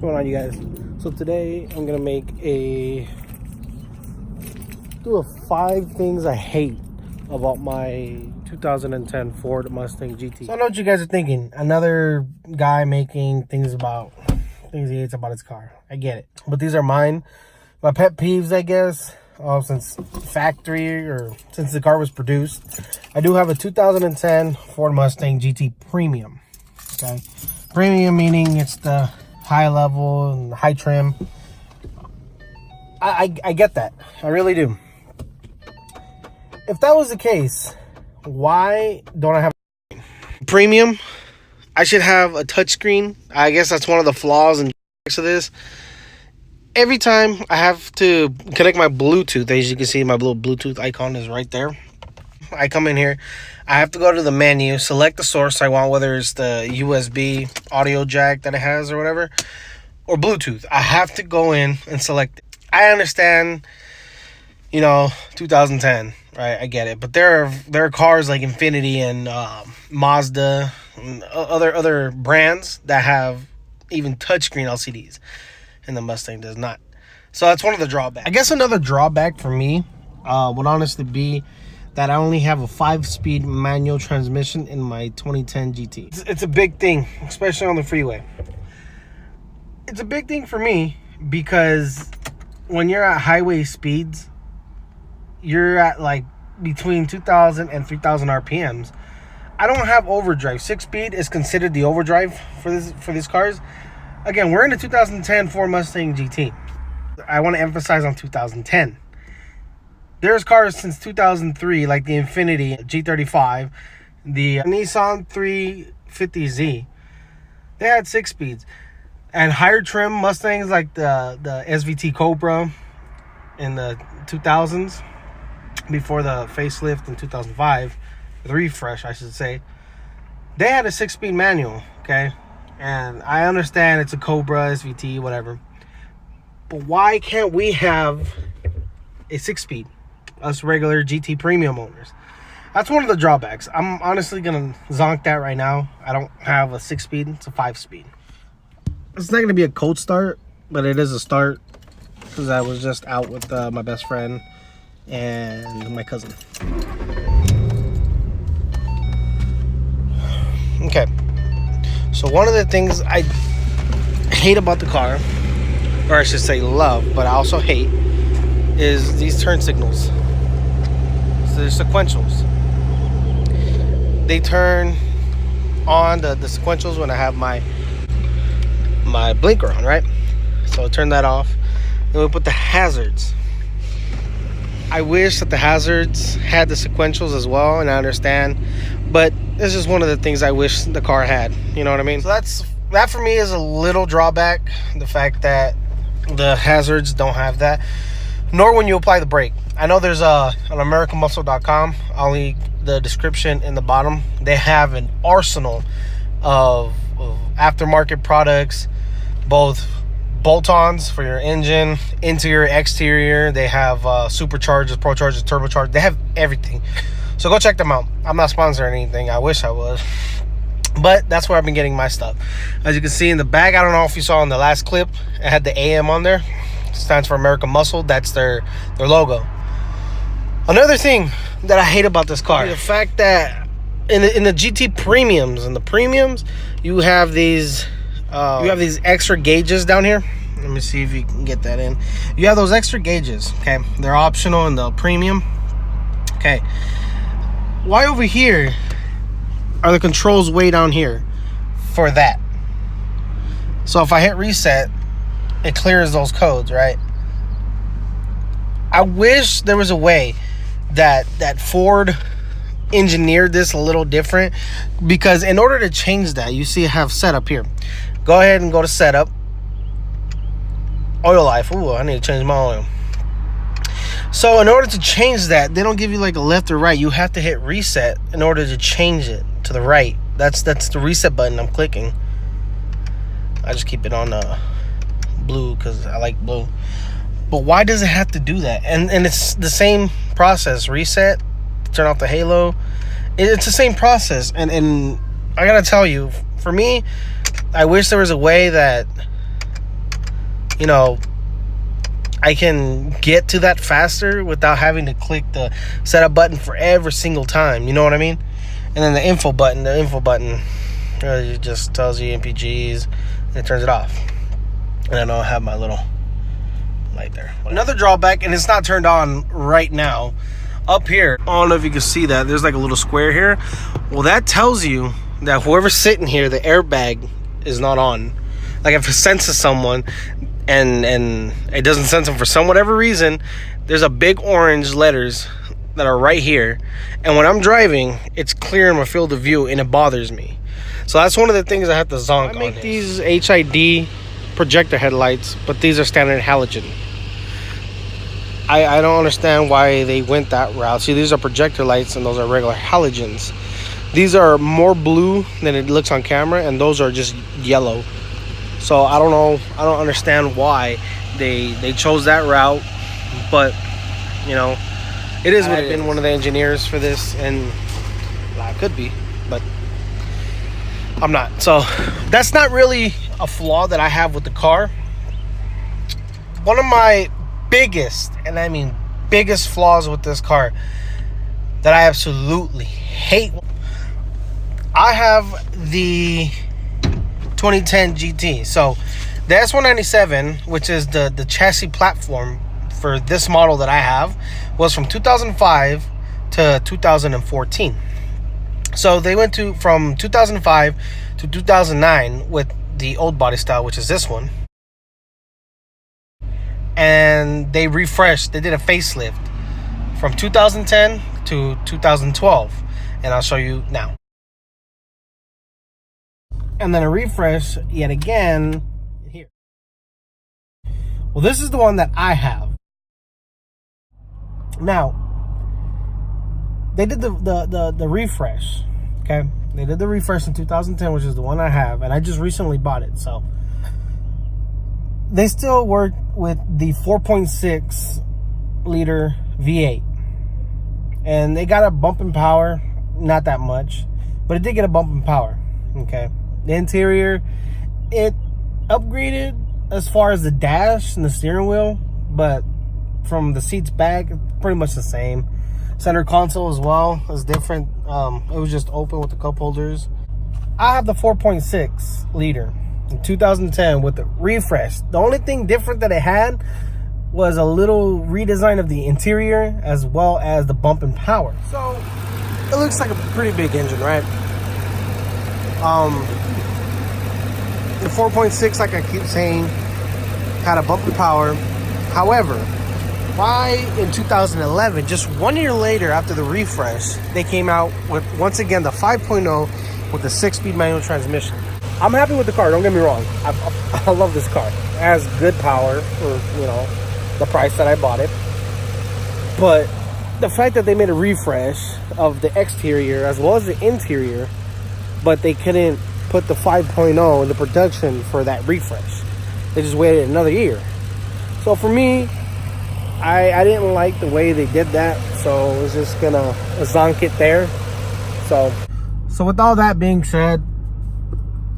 going on, you guys? So today I'm gonna make do a 5 things I hate about my 2010 Ford Mustang GT. So I know what you guys are thinking. Another guy making things he hates about his car. I get it, but these are my pet peeves, I guess. Since factory, or since the car was produced. I do have a 2010 Ford Mustang GT Premium. Okay, premium meaning it's the high level and high trim. I get that. I really do. If that was the case, why don't I have a premium? I should have a touchscreen. I guess that's one of the flaws and of this. Every time I have to connect my Bluetooth, as you can see, my little Bluetooth icon is right there. I come in here, I have to go to the menu, select the source I want, whether it's the USB audio jack that it has or whatever, or Bluetooth. I have to go in and select it. I understand, 2010, right? I get it. But there are cars like Infiniti and Mazda and other brands that have even touchscreen LCDs. And the Mustang does not. So that's one of the drawbacks. I guess another drawback for me would honestly be that I only have a 5-speed manual transmission in my 2010 GT. It's a big thing, especially on the freeway. It's a big thing for me because when you're at highway speeds, you're at like between 2,000 and 3,000 RPMs. I don't have overdrive. 6-speed is considered the overdrive for these cars. Again, we're in the 2010 Ford Mustang GT. I want to emphasize on 2010. There's cars since 2003, like the Infiniti G35, the Nissan 350Z. They had 6 speeds. And higher trim Mustangs like the SVT Cobra in the 2000s, before the facelift in 2005, the refresh, I should say, they had a 6-speed manual, okay? And I understand it's a Cobra, SVT, whatever. But why can't we have a 6-speed? Us regular GT Premium owners. That's one of the drawbacks. I'm honestly going to zonk that right now. I don't have a 6-speed. It's a 5-speed. It's not going to be a cold start, but it is a start. Because I was just out with my best friend and my cousin. Okay. So one of the things I hate about the car, or I should say love, but I also hate, is these turn signals. So they're sequentials. They turn on the sequentials when I have my blinker on, right? So I turn that off. Then we put the hazards. I wish that the hazards had the sequentials as well, and I understand, but this is one of the things I wish the car had. You know what I mean? So that for me is a little drawback, the fact that the hazards don't have that, nor when you apply the brake. I know there's on AmericanMuscle.com, I'll leave the description in the bottom. They have an arsenal of aftermarket products, both bolt-ons for your engine, interior, exterior. They have superchargers, prochargers, turbochargers. They have everything. So go check them out. I'm not sponsoring anything. I wish I was. But that's where I've been getting my stuff. As you can see in the back, I don't know if you saw in the last clip, it had the AM on there. It stands for American Muscle. That's their logo. Another thing that I hate about this car, the fact that in the GT Premiums, you have these extra gauges down here. Let me see if you can get that in. You have those extra gauges, okay? They're optional in the Premium. Okay. Why over here are the controls way down here for that? So if I hit reset, it clears those codes, right? I wish there was a way that Ford engineered this a little different, because in order to change that, you see I have setup here. Go ahead and go to setup. Oil life. Ooh, I need to change my oil. So in order to change that, they don't give you like a left or right. You have to hit reset in order to change it to the right. That's the reset button I'm clicking. I just keep it on blue because I like blue. But why does it have to do that? And it's the same process. Reset, turn off the halo. It's the same process. And I gotta tell you, for me, I wish there was a way that you know, I can get to that faster without having to click the setup button for every single time. You know what I mean? And then the info button really just tells you MPGs and it turns it off. And I don't have my little light there. Whatever. Another drawback, and it's not turned on right now, up here, I don't know if you can see that, there's like a little square here. Well, that tells you that whoever's sitting here, the airbag is not on. Like if it senses someone and it doesn't sense them for some whatever reason, there's a big orange letters that are right here, and when I'm driving, it's clear in my field of view and it bothers me. So that's one of the things I have to zonk on. I make these HID projector headlights, but these are standard halogen. I don't understand why they went that route. See, these are projector lights and those are regular halogens. These are more blue than it looks on camera, and those are just yellow. So I don't know, I don't understand why they chose that route, but you know, it is what it is. I've been one of the engineers for this, and I could be, but I'm not. So that's not really a flaw that I have with the car. One of my biggest, and I mean biggest, flaws with this car that I absolutely hate, I have the 2010 GT. So the S197, which is the chassis platform for this model that I have, was from 2005 to 2014. So they went from 2005 to 2009 with the old body style, which is this one. And they refreshed, they did a facelift from 2010 to 2012. And I'll show you now. And then a refresh yet again here. Well, this is the one that I have. Now, they did the refresh, okay? They did the refresh in 2010, which is the one I have, and I just recently bought it, so. They still work with the 4.6 liter V8. And they got a bump in power, not that much, but it did get a bump in power, okay? The interior, it upgraded as far as the dash and the steering wheel, but from the seats back, pretty much the same. Center console as well is different. It was just open with the cup holders. I have the 4.6 liter in 2010 with the refresh. The only thing different that it had was a little redesign of the interior as well as the bump in power. So it looks like a pretty big engine, right? The 4.6, like I keep saying, had a bump in power. However, why in 2011, just 1 year later after the refresh, they came out with, once again, the 5.0 with the 6-speed manual transmission. I'm happy with the car, don't get me wrong. I love this car. It has good power for, you know, the price that I bought it. But the fact that they made a refresh of the exterior as well as the interior, but they couldn't put the 5.0 in the production for that refresh. They just waited another year. So for me, I didn't like the way they did that, so I was just gonna zonk it there. So with all that being said,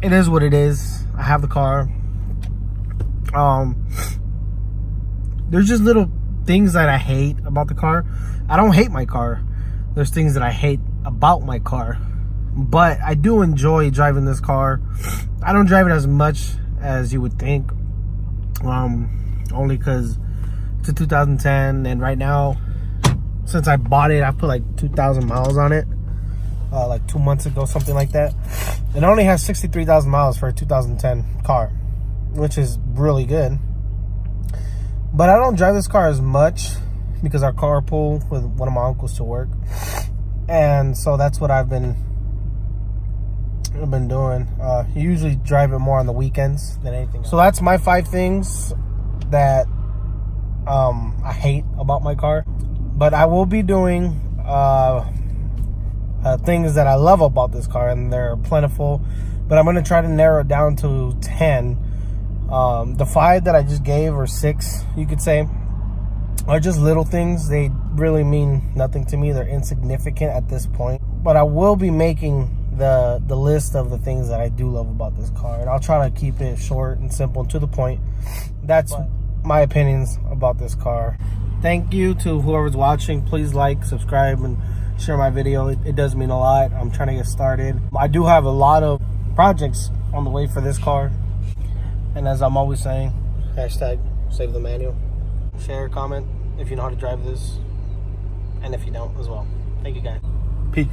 it is what it is. I have the car. There's just little things that I hate about the car. I don't hate my car. There's things that I hate about my car, but I do enjoy driving this car. I don't drive it as much as you would think, only because it's a 2010, and right now, since I bought it, I put like 2,000 miles on it, like 2 months ago, something like that. It only has 63,000 miles for a 2010 car, which is really good. But I don't drive this car as much because I carpool with one of my uncles to work, and so that's what I've been doing. Usually drive it more on the weekends than anything else. So that's my 5 things that I hate about my car. But I will be doing things that I love about this car, and they're plentiful, but I'm going to try to narrow it down to 10. The 5 that I just gave, or 6 you could say, are just little things. They really mean nothing to me. They're insignificant at this point, but I will be making the list of the things that I do love about this car, and I'll try to keep it short and simple and to the point. That's my opinions about this car. Thank you to whoever's watching. Please like, subscribe, and share my video. It does mean a lot. I'm trying to get started. I do have a lot of projects on the way for this car, and as I'm always saying, hashtag save the manual. Share, comment if you know how to drive this, and if you don't as well. Thank you guys. Peace.